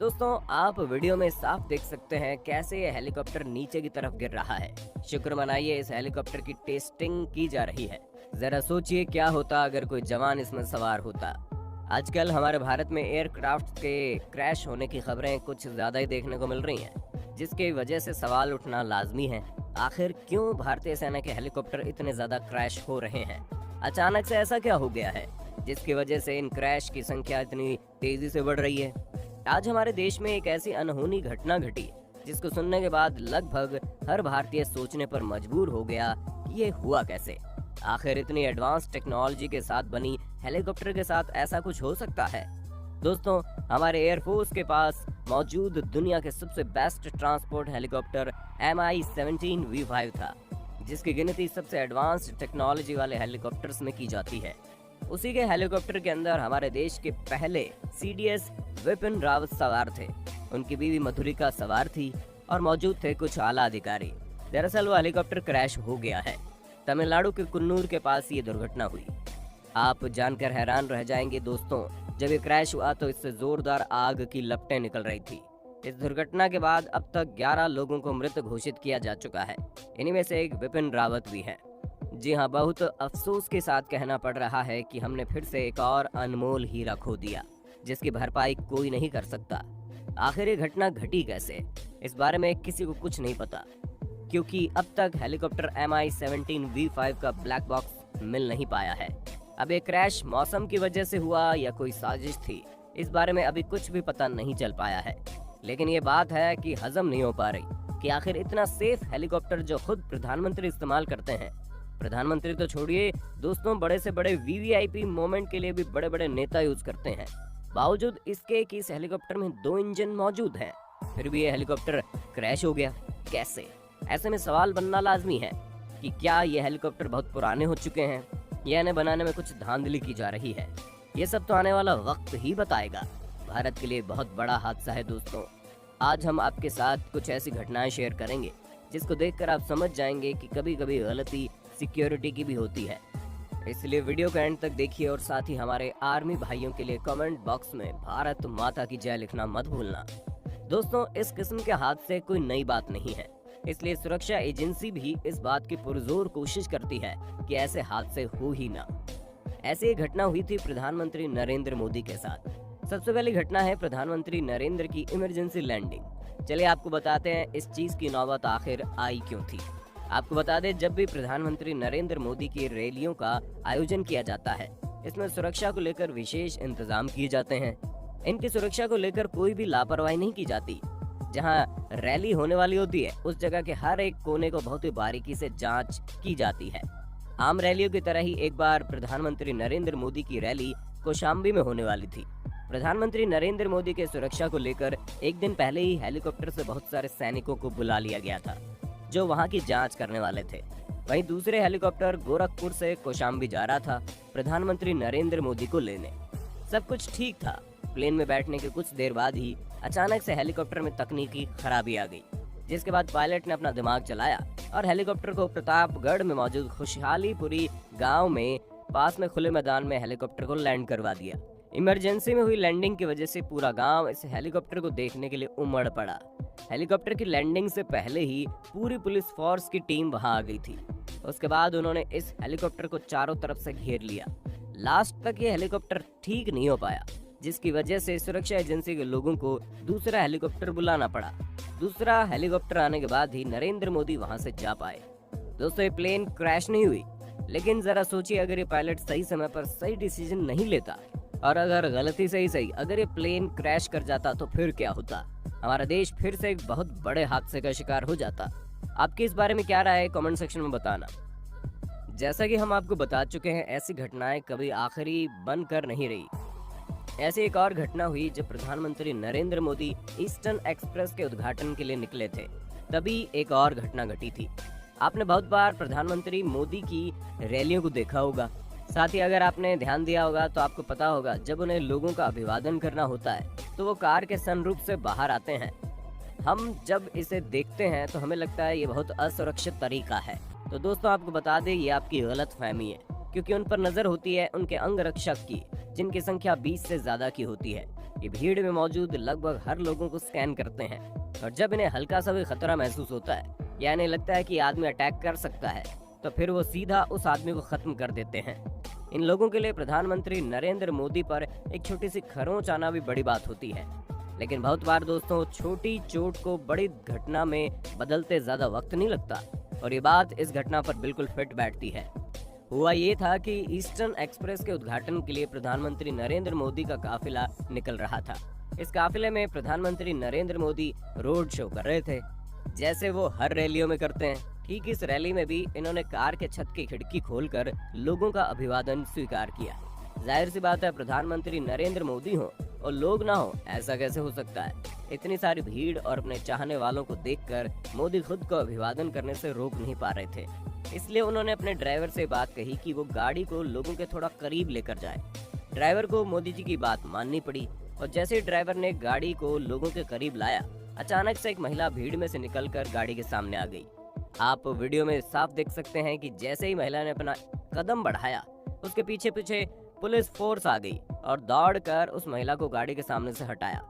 दोस्तों, आप वीडियो में साफ देख सकते हैं कैसे ये हेलीकॉप्टर नीचे की तरफ गिर रहा है। शुक्र मनाइए, इस हेलीकॉप्टर की टेस्टिंग की जा रही है। जरा सोचिए क्या होता अगर कोई जवान इसमें सवार होता। आजकल हमारे भारत में एयरक्राफ्ट के क्रैश होने की खबरें कुछ ज्यादा ही देखने को मिल रही हैं, जिसकी वजह से सवाल उठना लाजमी है। आखिर क्यों भारतीय सेना के हेलीकॉप्टर इतने ज्यादा क्रैश हो रहे हैं? अचानक से ऐसा क्या हो गया है जिसकी वजह से इन क्रैश की संख्या इतनी तेजी से बढ़ रही है? आज हमारे देश में एक ऐसी अनहोनी घटना घटी जिसको सुनने के बाद लगभग हर भारतीय सोचने पर मजबूर हो गया कि ये हुआ कैसे। आखिर इतनी एडवांस टेक्नोलॉजी के साथ बनी हेलीकॉप्टर के साथ ऐसा कुछ हो सकता है? दोस्तों, हमारे एयरफोर्स के पास मौजूद दुनिया के सबसे बेस्ट ट्रांसपोर्ट हेलीकॉप्टर Mi-17V5 था, जिसकी गिनती सबसे एडवांस टेक्नोलॉजी वाले हेलीकॉप्टर्स में की जाती है। उसी के हेलीकॉप्टर के अंदर हमारे देश के पहले CDS विपिन रावत सवार थे। उनकी बीवी मधुरिका सवार थी और मौजूद थे कुछ आला अधिकारी। दरअसल वो हेलीकॉप्टर क्रैश हो गया है। तमिलनाडु के कुन्नूर के पास ये दुर्घटना हुई। आप जानकर हैरान रह जाएंगे दोस्तों, जब ये क्रैश हुआ तो इससे जोरदार आग की लपटें निकल रही थी। इस दुर्घटना के बाद अब तक 11 लोगों को मृत घोषित किया जा चुका है। इन्हीं में से एक विपिन रावत भी है। जी हाँ, बहुत अफसोस के साथ कहना पड़ रहा है कि हमने फिर से एक और अनमोल हीरा खो दिया, जिसकी भरपाई कोई नहीं कर सकता। आखिर ये घटना घटी कैसे, इस बारे में किसी को कुछ नहीं पता, क्योंकि अब तक हेलीकॉप्टर Mi-17V5 का ब्लैक बॉक्स मिल नहीं पाया है। अब ये क्रैश मौसम की वजह से हुआ या कोई साजिश थी, इस बारे में अभी कुछ भी पता नहीं चल पाया है। लेकिन ये बात है कि हजम नहीं हो पा रही कि आखिर इतना सेफ हेलीकॉप्टर जो खुद प्रधानमंत्री इस्तेमाल करते हैं, प्रधानमंत्री तो छोड़िए दोस्तों, बड़े से बड़े VVIP मोमेंट के लिए भी बड़े बड़े नेता यूज करते हैं, बावजूद इसके कि इस हेलीकॉप्टर में 2 इंजन मौजूद हैं, फिर भी ये हेलीकॉप्टर क्रैश हो गया कैसे? ऐसे में सवाल बनना लाजमी है कि क्या ये हेलीकॉप्टर बहुत पुराने हो चुके हैं या इन्हें बनाने में कुछ धांधली की जा रही है? ये सब तो आने वाला वक्त ही बताएगा। भारत के लिए बहुत बड़ा हादसा है दोस्तों। आज हम आपके साथ कुछ ऐसी घटनाएं शेयर करेंगे जिसको देखकर आप समझ जाएंगे कि कभी कभी गलती सिक्योरिटी की भी होती है। इसलिए वीडियो को एंड तक देखिए और साथ ही हमारे आर्मी भाइयों के लिए कमेंट बॉक्स में भारत माता की जय लिखना मत भूलना। दोस्तों, इस किस्म के हादसे कोई नई बात नहीं है, इसलिए सुरक्षा एजेंसी भी इस बात की पुरजोर कोशिश करती है कि ऐसे हादसे हो ही ना। ऐसी एक घटना हुई थी प्रधानमंत्री नरेंद्र मोदी के साथ। सबसे पहली घटना है प्रधानमंत्री नरेंद्र की इमरजेंसी लैंडिंग। चलिए आपको बताते हैं इस चीज की नौबत आखिर आई क्यों थी। आपको बता दें, जब भी प्रधानमंत्री नरेंद्र मोदी की रैलियों का आयोजन किया जाता है, इसमें सुरक्षा को लेकर विशेष इंतजाम किए जाते हैं। इनकी सुरक्षा को लेकर कोई भी लापरवाही नहीं की जाती। जहां रैली होने वाली होती है, उस जगह के हर एक कोने को बहुत ही बारीकी से जांच की जाती है। आम रैलियों की तरह ही एक बार प्रधानमंत्री नरेंद्र मोदी की रैली कौशाम्बी में होने वाली थी। प्रधानमंत्री नरेंद्र मोदी के सुरक्षा को लेकर एक दिन पहले ही हेलीकॉप्टर से बहुत सारे सैनिकों को बुला लिया गया था, जो वहां की जांच करने वाले थे। वहीं दूसरे हेलीकॉप्टर गोरखपुर से कौशाम्बी जा रहा था प्रधानमंत्री नरेंद्र मोदी को लेने। सब कुछ ठीक था। प्लेन में बैठने के कुछ देर बाद ही अचानक से हेलीकॉप्टर में तकनीकी खराबी आ गई, जिसके बाद पायलट ने अपना दिमाग चलाया और हेलीकॉप्टर को प्रतापगढ़ में मौजूद खुशहालीपुरी गांव में पास में खुले मैदान में हेलीकॉप्टर को लैंड करवा दिया। इमरजेंसी में हुई लैंडिंग की वजह से पूरा गांव इस हेलीकॉप्टर को देखने के लिए उमड़ पड़ा। हेलीकॉप्टर की लैंडिंग से पहले ही पूरी पुलिस फोर्स की टीम वहां आ गई थी। उसके बाद उन्होंने इस हेलीकॉप्टर को चारों तरफ से घेर लिया। लास्ट तक ये हेलीकॉप्टर ठीक नहीं हो पाया, जिसकी वजह से सुरक्षा एजेंसी के लोगों को दूसरा हेलीकॉप्टर बुलाना पड़ा। दूसरा हेलीकॉप्टर आने के बाद ही नरेंद्र मोदी वहां से जा पाए। दोस्तों, ये प्लेन क्रैश नहीं हुई, लेकिन जरा सोचिए, अगर ये पायलट सही समय पर सही डिसीजन नहीं लेता और अगर गलती से ही सही अगर ये प्लेन क्रैश कर जाता तो फिर क्या होता? हमारा देश फिर से एक बहुत बड़े हादसे का शिकार हो जाता। आपकी इस बारे में क्या राय है, कमेंट सेक्शन में बताना। जैसा कि हम आपको बता चुके हैं, ऐसी घटनाएं कभी आखिरी बनकर नहीं रही। ऐसी एक और घटना हुई जब प्रधानमंत्री नरेंद्र मोदी ईस्टर्न एक्सप्रेस के उद्घाटन के लिए निकले थे, तभी एक और घटना घटी थी। आपने बहुत बार प्रधानमंत्री मोदी की रैलियों को देखा होगा। साथ ही अगर आपने ध्यान दिया होगा तो आपको पता होगा, जब उन्हें लोगों का अभिवादन करना होता है तो वो कार के सनरूफ से बाहर आते हैं। हम जब इसे देखते हैं तो हमें लगता है ये बहुत असुरक्षित तरीका है। तो दोस्तों, आपको बता दें, ये आपकी गलत फहमी है, क्योंकि उन पर नजर होती है उनके अंग रक्षक की, जिनकी संख्या 20 से ज्यादा की होती है। ये भीड़ में मौजूद लगभग हर लोगों को स्कैन करते हैं और जब इन्हें हल्का सा भी खतरा महसूस होता है या इन्हें लगता है कि आदमी अटैक कर सकता है, तो फिर वो सीधा उस आदमी को खत्म कर देते हैं। इन लोगों के लिए प्रधानमंत्री नरेंद्र मोदी पर एक छोटी सी खरोंच आना भी बड़ी बात होती है। लेकिन बहुत बार दोस्तों, छोटी चोट को बड़ी घटना में बदलते ज्यादा वक्त नहीं लगता, और ये बात इस घटना पर बिल्कुल फिट बैठती है। हुआ ये था कि ईस्टर्न एक्सप्रेस के उद्घाटन के लिए प्रधानमंत्री नरेंद्र मोदी का काफिला निकल रहा था। इस काफिले में प्रधानमंत्री नरेंद्र मोदी रोड शो कर रहे थे, जैसे वो हर रैलियों में करते हैं। ठीक इस रैली में भी इन्होंने कार के छत की खिड़की खोलकर लोगों का अभिवादन स्वीकार किया। जाहिर सी बात है, प्रधानमंत्री नरेंद्र मोदी हो और लोग ना हो, ऐसा कैसे हो सकता है। इतनी सारी भीड़ और अपने चाहने वालों को देखकर मोदी खुद को अभिवादन करने से रोक नहीं पा रहे थे। इसलिए उन्होंने अपने ड्राइवर से बात कही कि वो गाड़ी को लोगों के थोड़ा करीब लेकर जाए। ड्राइवर को मोदी जी की बात माननी पड़ी और जैसे ड्राइवर ने गाड़ी को लोगों के करीब लाया, अचानक से एक महिला भीड़ में से निकलकर गाड़ी के सामने आ गई। आप वीडियो में साफ देख सकते हैं कि जैसे ही महिला ने अपना कदम बढ़ाया, उसके पीछे पीछे पुलिस फोर्स आ गई और दौड़कर उस महिला को गाड़ी के सामने से हटाया।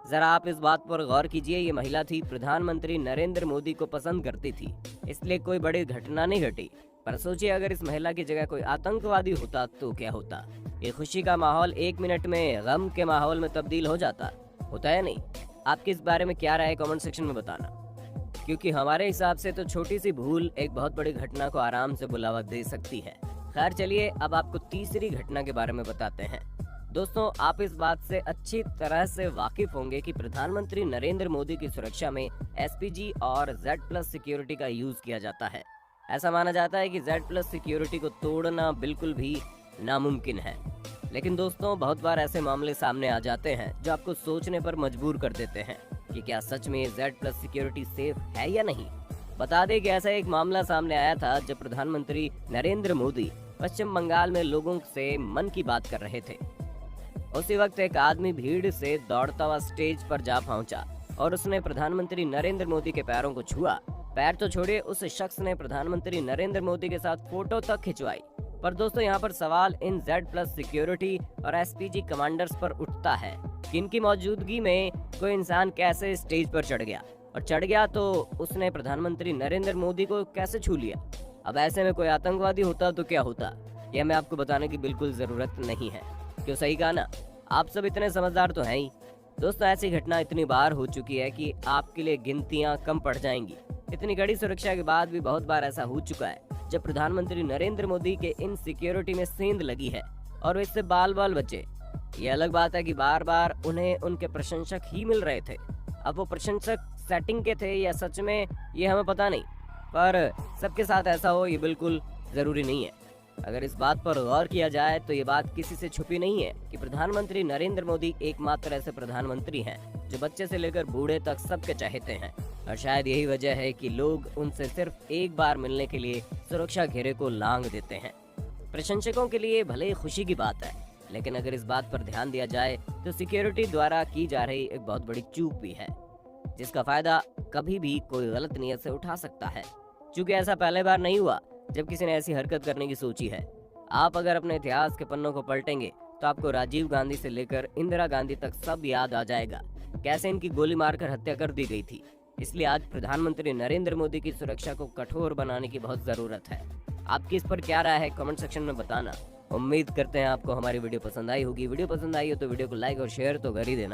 जरा आप इस बात पर गौर कीजिए, ये महिला थी प्रधानमंत्री नरेंद्र मोदी को पसंद करती थी, इसलिए कोई बड़ी घटना नहीं घटी। पर सोचिए, अगर इस महिला की जगह कोई आतंकवादी होता तो क्या होता। ये खुशी का माहौल 1 मिनट में गम के माहौल में तब्दील हो जाता, होता है नहीं। आपकी इस बारे में क्या राय है, कमेंट सेक्शन में बताना, क्योंकि हमारे हिसाब से तो छोटी सी भूल एक बहुत बड़ी घटना को आराम से बुलावा दे सकती है। खैर चलिए, अब आपको तीसरी घटना के बारे में बताते हैं। दोस्तों, आप इस बात से अच्छी तरह से वाकिफ होंगे कि प्रधानमंत्री नरेंद्र मोदी की सुरक्षा में एसपीजी और Z+ सिक्योरिटी का यूज किया जाता है। ऐसा माना जाता है कि Z+ सिक्योरिटी को तोड़ना बिल्कुल भी नामुमकिन है। लेकिन दोस्तों, बहुत बार ऐसे मामले सामने आ जाते हैं जो आपको सोचने पर मजबूर कर देते हैं कि क्या सच में Z+ सिक्योरिटी सेफ है या नहीं। बता दें कि ऐसा एक मामला सामने आया था जब प्रधानमंत्री नरेंद्र मोदी पश्चिम बंगाल में लोगों से मन की बात कर रहे थे। उसी वक्त एक आदमी भीड़ से दौड़ता हुआ स्टेज पर जा पहुंचा और उसने प्रधानमंत्री नरेंद्र मोदी के पैरों को छुआ। पैर तो छोड़िए, उस शख्स ने प्रधानमंत्री नरेंद्र मोदी के साथ फोटो तक खिंचवाई। पर दोस्तों, यहाँ पर सवाल इन Z+ सिक्योरिटी और एसपीजी कमांडर्स पर उठता है कि इनकी मौजूदगी में कोई इंसान कैसे स्टेज पर चढ़ गया, और चढ़ गया तो उसने प्रधानमंत्री नरेंद्र मोदी को कैसे छू लिया। अब ऐसे में कोई आतंकवादी होता तो क्या होता, यह मैं आपको बताने की बिल्कुल जरूरत नहीं है। क्यों, सही कहा ना, आप सब इतने समझदार तो हैं ही। दोस्तों, ऐसी घटना इतनी बार हो चुकी है कि आपके लिए गिनतियां कम पड़ जाएंगी। इतनी कड़ी सुरक्षा के बाद भी बहुत बार ऐसा हो चुका है जब प्रधानमंत्री नरेंद्र मोदी के इन सिक्योरिटी में सेंध लगी है और वे इससे बाल बाल बचे। ये अलग बात है कि बार बार उन्हें उनके प्रशंसक ही मिल रहे थे। अब वो प्रशंसक सेटिंग के थे या सच में, ये हमें पता नहीं, पर सबके साथ ऐसा हो ये बिल्कुल जरूरी नहीं है। अगर इस बात पर गौर किया जाए तो ये बात किसी से छुपी नहीं है कि प्रधानमंत्री नरेंद्र मोदी एकमात्र ऐसे प्रधानमंत्री हैं जो बच्चे से लेकर बूढ़े तक सबके चाहते हैं, और शायद यही वजह है कि लोग उनसे सिर्फ एक बार मिलने के लिए सुरक्षा घेरे को लांघ देते हैं। प्रशंसकों के लिए भले ही खुशी की बात है, लेकिन अगर इस बात पर ध्यान दिया जाए तो सिक्योरिटी द्वारा की जा रही एक बहुत बड़ी चूक भी है, जिसका फायदा कभी भी कोई गलत नीयत से उठा सकता है। क्योंकि ऐसा पहले बार नहीं हुआ जब किसी ने ऐसी हरकत करने की सोची है। आप अगर अपने इतिहास के पन्नों को पलटेंगे तो आपको राजीव गांधी से लेकर इंदिरा गांधी तक सब याद आ जाएगा, कैसे इनकी गोली मारकर हत्या कर दी गई थी। इसलिए आज प्रधानमंत्री नरेंद्र मोदी की सुरक्षा को कठोर बनाने की बहुत जरूरत है। आपकी इस पर क्या राय है, कमेंट सेक्शन में बताना। उम्मीद करते हैं आपको हमारी वीडियो पसंद आई होगी। वीडियो पसंद आई हो तो वीडियो को लाइक और शेयर तो कर ही देना।